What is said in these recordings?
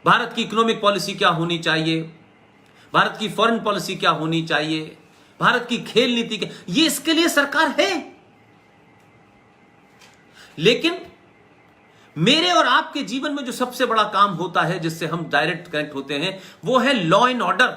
भारत की economic policy क्या होनी चाहिए, भारत की फॉरेन पॉलिसी क्या होनी चाहिए, भारत की खेल नीति क्या, ये इसके लिए सरकार है। लेकिन मेरे और आपके जीवन में जो सबसे बड़ा काम होता है, जिससे हम डायरेक्ट कनेक्ट होते हैं, वो है लॉ एंड ऑर्डर।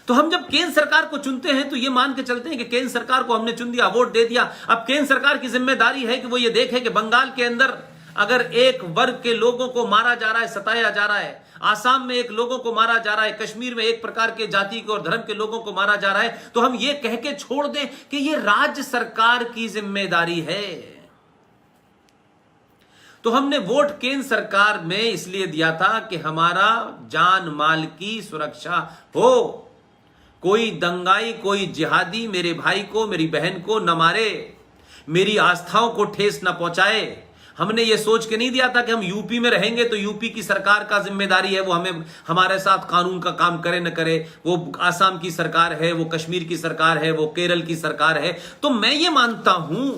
तो हम जब केंद्र सरकार को चुनते हैं तो ये मान के चलते हैं कि केंद्र सरकार को हमने चुन दिया, वोट दे दिया। अब केंद्र सरकार की जिम्मेदारी है कि वो ये देखे कि बंगाल के अंदर अगर एक वर्ग के लोगों को मारा जा रहा है, सताया जा रहा है, आसाम में एक लोगों को मारा जा रहा है, कश्मीर में एक प्रकार के जाति के और धर्म के लोगों को मारा जा रहा है, तो हम ये कह के छोड़ दें कि ये राज्य सरकार की जिम्मेदारी है। तो हमने वोट केंद्र सरकार में इसलिए दिया था कि हमारा जान माल की सुरक्षा हो, कोई दंगाई, कोई जिहादी मेरे भाई को, मेरी बहन को न मारे, मेरी आस्थाओं को ठेस न पहुंचाए। हमने ये सोच के नहीं दिया था कि हम यूपी में रहेंगे तो यूपी की सरकार का जिम्मेदारी है वो हमें हमारे साथ कानून का काम करे न करे, वो आसाम की सरकार है, वो कश्मीर की सरकार है, वो केरल की सरकार है। तो मैं ये मानता हूं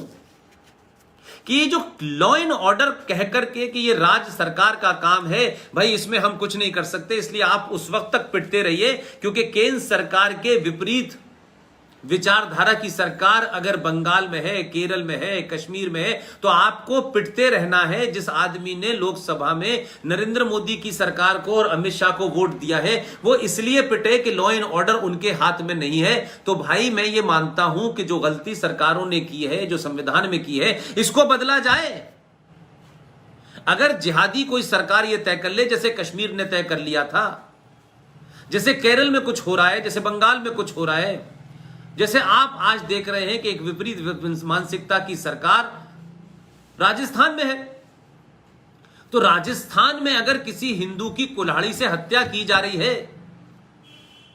कि ये जो लॉ एंड ऑर्डर कह करके कि ये राज्य सरकार का काम है, भाई इसमें हम कुछ नहीं कर सकते, इसलिए आप उस वक्त तक पिटते रहिए, क्योंकि केंद्र सरकार के विपरीत विचारधारा की सरकार अगर बंगाल में है, केरल में है, कश्मीर में है, तो आपको पिटते रहना है। जिस आदमी ने लोकसभा में नरेंद्र मोदी की सरकार को और अमित शाह को वोट दिया है, वो इसलिए पिटे कि लॉ एंड ऑर्डर उनके हाथ में नहीं है। तो भाई मैं ये मानता हूं कि जो गलती सरकारों ने की है, जो संविधान में की है, इसको बदला जाए। अगर जिहादी कोई सरकार ये तय कर ले, जैसे कश्मीर ने तय कर लिया था, जैसे केरल में कुछ हो रहा है, जैसे बंगाल में कुछ हो रहा है, जैसे आप आज देख रहे हैं कि एक विपरीत मानसिकता की सरकार राजस्थान में है, तो राजस्थान में अगर किसी हिंदू की कुल्हाड़ी से हत्या की जा रही है,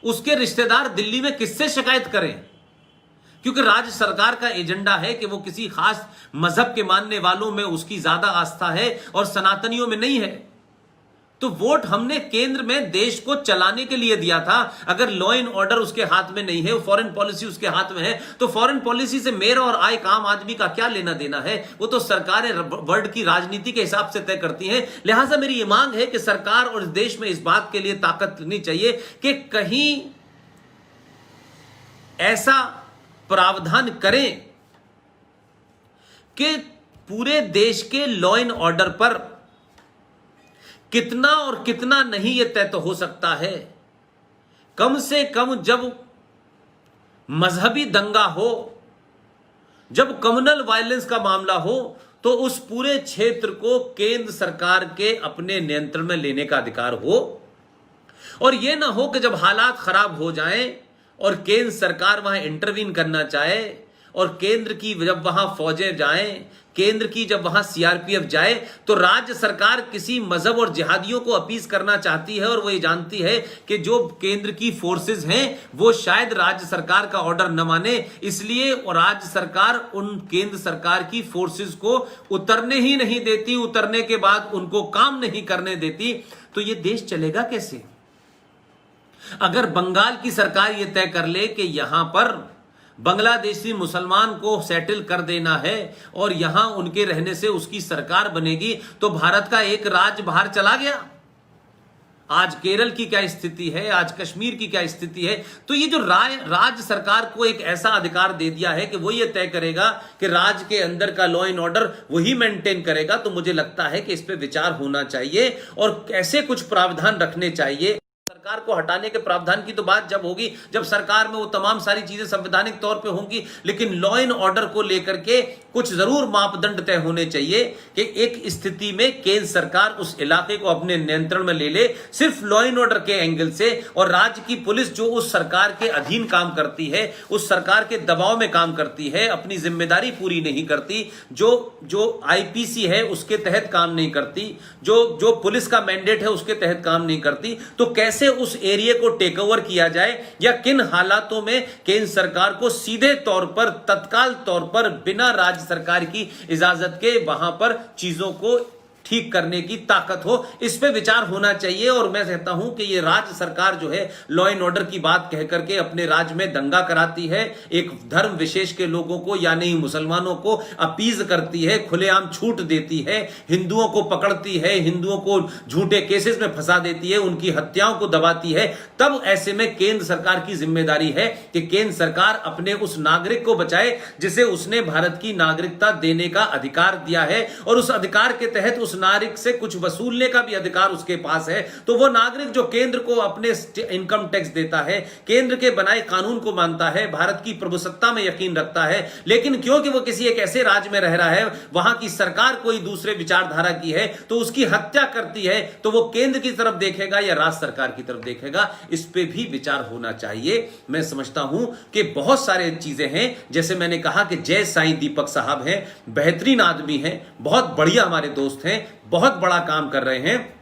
उसके रिश्तेदार दिल्ली में किससे शिकायत करें? क्योंकि राज्य सरकार का एजेंडा है कि वो किसी खास मजहब के मानने वालों में उसकी ज्यादा आस्था है और सनातनियों में नहीं है। तो वोट हमने केंद्र में देश को चलाने के लिए दिया था। अगर लॉ एंड ऑर्डर उसके हाथ में नहीं है, फॉरेन पॉलिसी उसके हाथ में है, तो फॉरेन पॉलिसी से मेरा और आए आम आदमी का क्या लेना देना है? वो तो सरकारें वर्ल्ड की राजनीति के हिसाब से तय करती हैं। लिहाजा मेरी ये मांग है कि सरकार और देश में इस बात के लिए ताकत लेनी चाहिए कि कहीं ऐसा प्रावधान करें कि पूरे देश के लॉ एंड ऑर्डर पर कितना और कितना नहीं यह तय तो हो सकता है। कम से कम जब मजहबी दंगा हो, जब कम्युनल वायलेंस का मामला हो, तो उस पूरे क्षेत्र को केंद्र सरकार के अपने नियंत्रण में लेने का अधिकार हो। और यह ना हो कि जब हालात खराब हो जाएं और केंद्र सरकार वहां इंटरवीन करना चाहे, और केंद्र की जब वहां फौजें जाएं, केंद्र की जब वहां सीआरपीएफ जाए, तो राज्य सरकार किसी मजहब और जिहादियों को अपीज करना चाहती है, और वो ये जानती है कि जो केंद्र की फोर्सेस हैं वो शायद राज्य सरकार का ऑर्डर न माने, इसलिए राज्य सरकार उन केंद्र सरकार की फोर्सेस को उतरने ही नहीं देती, उतरने के बाद उनको काम नहीं करने देती। तो ये देश चलेगा कैसे? अगर बंगाल की सरकार यह तय कर ले कि यहां पर बांग्लादेशी मुसलमान को सेटल कर देना है और यहां उनके रहने से उसकी सरकार बनेगी, तो भारत का एक राज्य बाहर चला गया। आज केरल की क्या स्थिति है, आज कश्मीर की क्या स्थिति है। तो ये जो राज्य सरकार को एक ऐसा अधिकार दे दिया है कि वो ये तय करेगा कि राज्य के अंदर का लॉ एंड ऑर्डर वही मेंटेन करेगा, तो मुझे लगता है कि इस पे विचार होना चाहिए और ऐसे कुछ प्रावधान रखने चाहिए। सरकार को हटाने के प्रावधान की तो बात जब होगी जब सरकार में वो तमाम सारी चीजें संवैधानिक तौर पे होंगी, लेकिन लॉ एंड ऑर्डर को लेकर के कुछ जरूर मापदंड तय होने चाहिए कि एक स्थिति में केंद्र सरकार उस इलाके को अपने नियंत्रण में ले ले, सिर्फ लॉ एंड ऑर्डर के एंगल से, और राज्य की पुलिस जो उस सरकार के अधीन काम करती है, उस सरकार के दबाव में काम करती है, अपनी जिम्मेदारी पूरी नहीं करती, जो आईपीसी है उसके तहत काम नहीं करती, जो पुलिस का मैंडेट है उसके तहत काम नहीं करती, तो कैसे उस एरिया को टेक ओवर किया जाए, या किन हालातों में केंद्र सरकार को सीधे तौर पर, तत्काल तौर पर, बिना राज्य सरकार की इजाजत के वहां पर चीजों को ठीक करने की ताकत हो, इस पे विचार होना चाहिए। और मैं कहता हूं कि ये राज्य सरकार जो है लॉ एंड ऑर्डर की बात कह करके अपने राज्य में दंगा कराती है, एक धर्म विशेष के लोगों को यानी मुसलमानों को अपीज करती है, खुलेआम छूट देती है, हिंदुओं को पकड़ती है, हिंदुओं को झूठे केसेस में फंसा देती है, उनकी हत्याओं को दबाती है। तब ऐसे में केंद्र सरकार की जिम्मेदारी है कि केंद्र सरकार अपने उस नागरिक को बचाए जिसे उसने भारत की नागरिकता देने का अधिकार दिया है, और उस अधिकार के तहत उस नागरिक से कुछ वसूलने का भी अधिकार उसके पास है। तो वो नागरिक जो केंद्र को अपने इनकम टैक्स देता है, केंद्र के बनाए कानून को मानता है, भारत की प्रभुसत्ता में यकीन रखता है, लेकिन क्योंकि वो किसी एक ऐसे राज्य में रह रहा है, वहां की सरकार कोई दूसरे विचारधारा की है तो उसकी हत्या करती है, तो वो केंद्र की तरफ देखेगा या राज्य सरकार की तरफ देखेगा, इस पे भी विचार होना चाहिए। मैं समझता हूं कि बहुत सारे चीजें हैं, जैसे मैंने कहा कि जय साईं दीपक साहब हैं, बेहतरीन आदमी हैं, बहुत बढ़िया हमारे दोस्त हैं, बहुत बड़ा काम कर रहे हैं,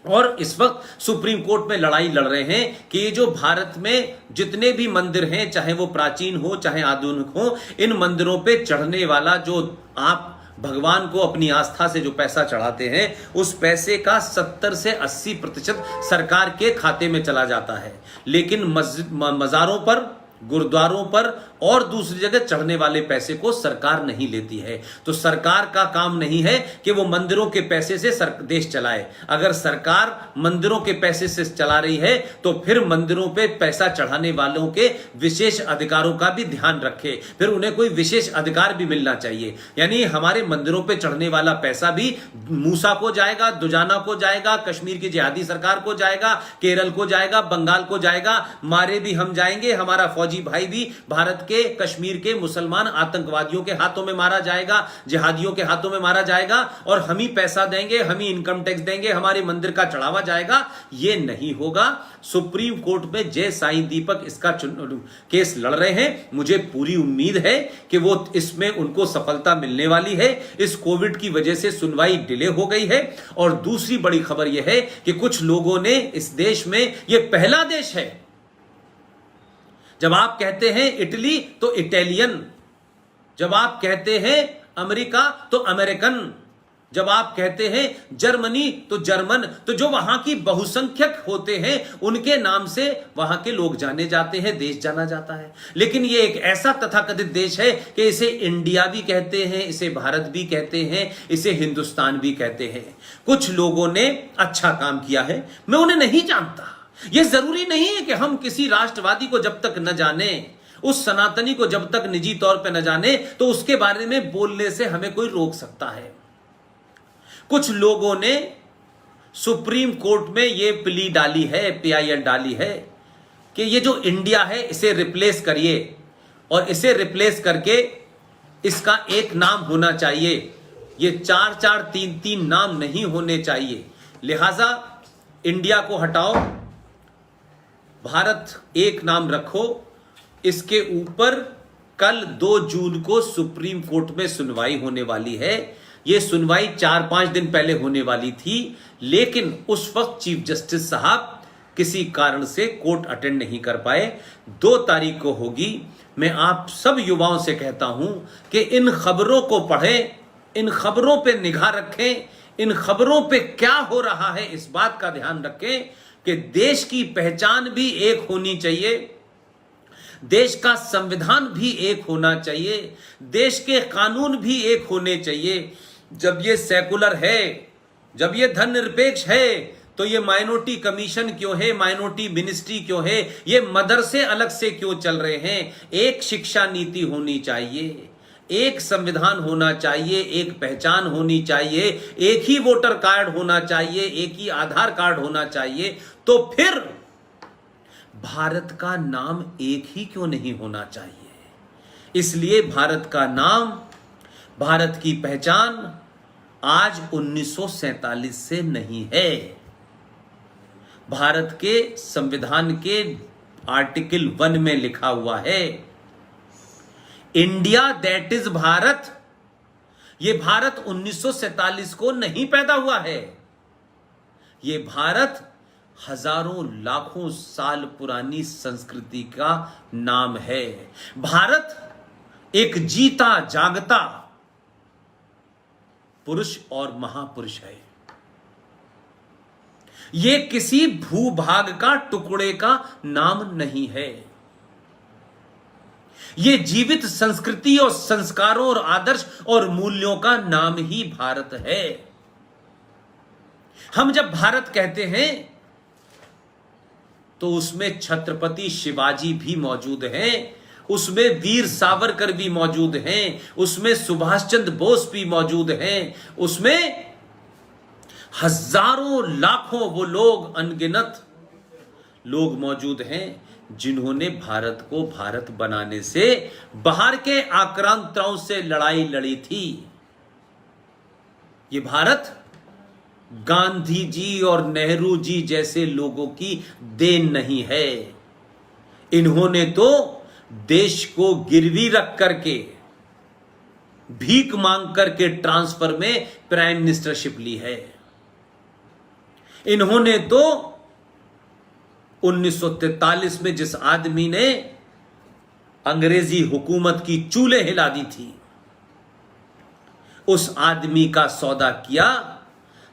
और इस वक्त सुप्रीम कोर्ट में लड़ाई लड़ रहे हैं कि ये जो भारत में जितने भी मंदिर हैं, चाहे वो प्राचीन हो चाहे आधुनिक हो, इन मंदिरों पे चढ़ने वाला जो आप भगवान को अपनी आस्था से जो पैसा चढ़ाते हैं, उस पैसे का 70 से 80% सरकार के खाते में चला जाता है। लेकिन मज़ारों पर, गुरुद्वारों पर और दूसरी जगह चढ़ने वाले पैसे को सरकार नहीं लेती है। तो सरकार का काम नहीं है कि वो मंदिरों के पैसे से देश चलाए। अगर सरकार मंदिरों के पैसे से चला रही है तो फिर मंदिरों पे पैसा चढ़ाने वालों के विशेष अधिकारों का भी ध्यान रखे, फिर उन्हें कोई विशेष अधिकार भी मिलना चाहिए। यानी हमारे मंदिरों पे चढ़ने वाला पैसा भी मूसा को जाएगा, दुजाना को जाएगा, कश्मीर की जिहादी सरकार को जाएगा, केरल को जाएगा, बंगाल को जाएगा, मारे भी हम जाएंगे, हमारा फौजी भाई भी भारत के कश्मीर के मुसलमान आतंकवादियों के हाथों में मारा जाएगा, जिहादियों के हाथों में मारा जाएगा, और हम ही पैसा देंगे, हम ही इनकम टैक्स देंगे, हमारे मंदिर का चढ़ावा जाएगा। ये नहीं होगा। सुप्रीम कोर्ट में जय साईं दीपक इसका केस लड़ रहे हैं। मुझे पूरी उम्मीद है कि वो इसमें उनको सफलता मिलने वाली है। इस कोविड की वजह से सुनवाई डिले हो गई है। और दूसरी बड़ी खबर यह है कि कुछ लोगों ने इस देश में, यह पहला देश है, जब आप कहते हैं इटली तो इटालियन, जब आप कहते हैं अमेरिका तो अमेरिकन, जब आप कहते हैं जर्मनी तो जर्मन, तो जो वहां की बहुसंख्यक होते हैं उनके नाम से वहां के लोग जाने जाते हैं, देश जाना जाता है। लेकिन ये एक ऐसा तथाकथित देश है कि इसे इंडिया भी कहते हैं, इसे भारत भी कहते हैं, इसे हिंदुस्तान भी कहते हैं। कुछ लोगों ने अच्छा काम किया है, मैं उन्हें नहीं जानता। यह जरूरी नहीं है कि हम किसी राष्ट्रवादी को जब तक न जाने, उस सनातनी को जब तक निजी तौर पे न जाने, तो उसके बारे में बोलने से हमें कोई रोक सकता है। कुछ लोगों ने सुप्रीम कोर्ट में यह प्ली डाली है, PIL डाली है कि ये जो इंडिया है इसे रिप्लेस करिए, और इसे रिप्लेस करके इसका एक नाम होना चाहिए। ये 4-4, 3-3 नाम नहीं होने चाहिए। लिहाजा इंडिया को हटाओ, भारत एक नाम रखो। इसके ऊपर कल 2 जून को सुप्रीम कोर्ट में सुनवाई होने वाली है। यह सुनवाई 4-5 दिन पहले होने वाली थी, लेकिन उस वक्त चीफ जस्टिस साहब किसी कारण से कोर्ट अटेंड नहीं कर पाए। 2 तारीख को होगी। मैं आप सब युवाओं से कहता हूं कि इन खबरों को पढ़ें, इन खबरों पे निगाह रखें, इन खबरों पे क्या हो रहा है इस बात का ध्यान रखें कि देश की पहचान भी एक होनी चाहिए, देश का संविधान भी एक होना चाहिए, देश के कानून भी एक होने चाहिए। जब ये सेकुलर है, जब ये धर्मनिरपेक्ष है, तो ये माइनॉरिटी कमीशन क्यों है, माइनॉरिटी मिनिस्ट्री क्यों है, ये मदरसे अलग से क्यों चल रहे हैं? एक शिक्षा नीति होनी चाहिए, एक संविधान होना चाहिए, एक पहचान होनी चाहिए, एक ही वोटर कार्ड होना चाहिए, एक ही आधार कार्ड होना चाहिए। तो फिर भारत का नाम एक ही क्यों नहीं होना चाहिए? इसलिए भारत का नाम, भारत की पहचान आज 1947 से नहीं है। भारत के संविधान के आर्टिकल 1 में लिखा हुआ है, इंडिया दैट इज भारत। यह भारत 1947 को नहीं पैदा हुआ है। यह भारत हजारों लाखों साल पुरानी संस्कृति का नाम है। भारत एक जीता जागता पुरुष और महापुरुष है। ये किसी भूभाग का टुकड़े का नाम नहीं है। ये जीवित संस्कृति और संस्कारों और आदर्श और मूल्यों का नाम ही भारत है। हम जब भारत कहते हैं तो उसमें छत्रपति शिवाजी भी मौजूद हैं, उसमें वीर सावरकर भी मौजूद हैं, उसमें सुभाष चंद्र बोस भी मौजूद हैं, उसमें हजारों लाखों वो लोग, अनगिनत लोग मौजूद हैं जिन्होंने भारत को भारत बनाने से बाहर के आक्रांताओं से लड़ाई लड़ी थी। ये भारत गांधी जी और नेहरू जी जैसे लोगों की देन नहीं है। इन्होंने तो देश को गिरवी रख करके, भीख मांग करके ट्रांसफर में प्राइम मिनिस्टरशिप ली है। इन्होंने तो 1943 में जिस आदमी ने अंग्रेजी हुकूमत की चूल्हे हिला दी थी, उस आदमी का सौदा किया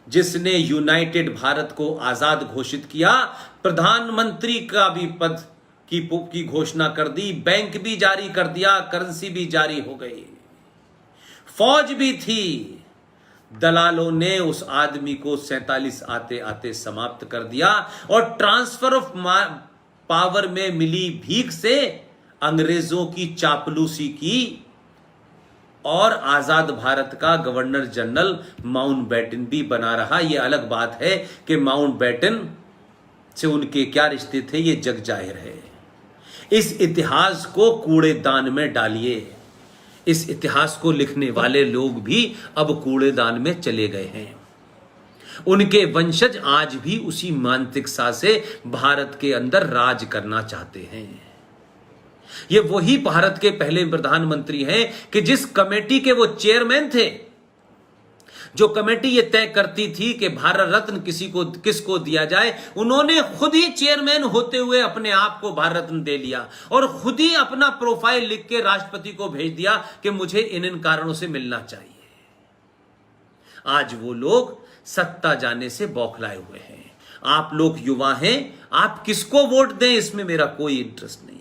जिसने यूनाइटेड भारत को आजाद घोषित किया, प्रधानमंत्री का भी पद की घोषणा कर दी, बैंक भी जारी कर दिया, करेंसी भी जारी हो गई, फौज भी थी। दलालों ने उस आदमी को 47 आते आते समाप्त कर दिया और ट्रांसफर ऑफ पावर में मिली भीख से अंग्रेजों की चापलूसी की और आजाद भारत का गवर्नर जनरल माउंटबेटन भी बना रहा। यह अलग बात है कि माउंटबेटन से उनके क्या रिश्ते थे, यह जग जाहिर है। इस इतिहास को कूड़ेदान में डालिए। इस इतिहास को लिखने वाले लोग भी अब कूड़ेदान में चले गए हैं। उनके वंशज आज भी उसी मानसिकता से भारत के अंदर राज करना चाहते हैं। ये वही भारत के पहले प्रधानमंत्री हैं कि जिस कमेटी के वो चेयरमैन थे, जो कमेटी ये तय करती थी कि भारत रत्न किसको दिया जाए, उन्होंने खुद ही चेयरमैन होते हुए अपने आप को भारत रत्न दे लिया और खुद ही अपना प्रोफाइल लिख के राष्ट्रपति को भेज दिया कि मुझे इन कारणों से मिलना चाहिए। आज वो लोग सत्ता जाने से बौखलाए हुए हैं। आप लोग युवा हैं, आप किसको वोट दें इसमें मेरा कोई इंटरेस्ट नहीं।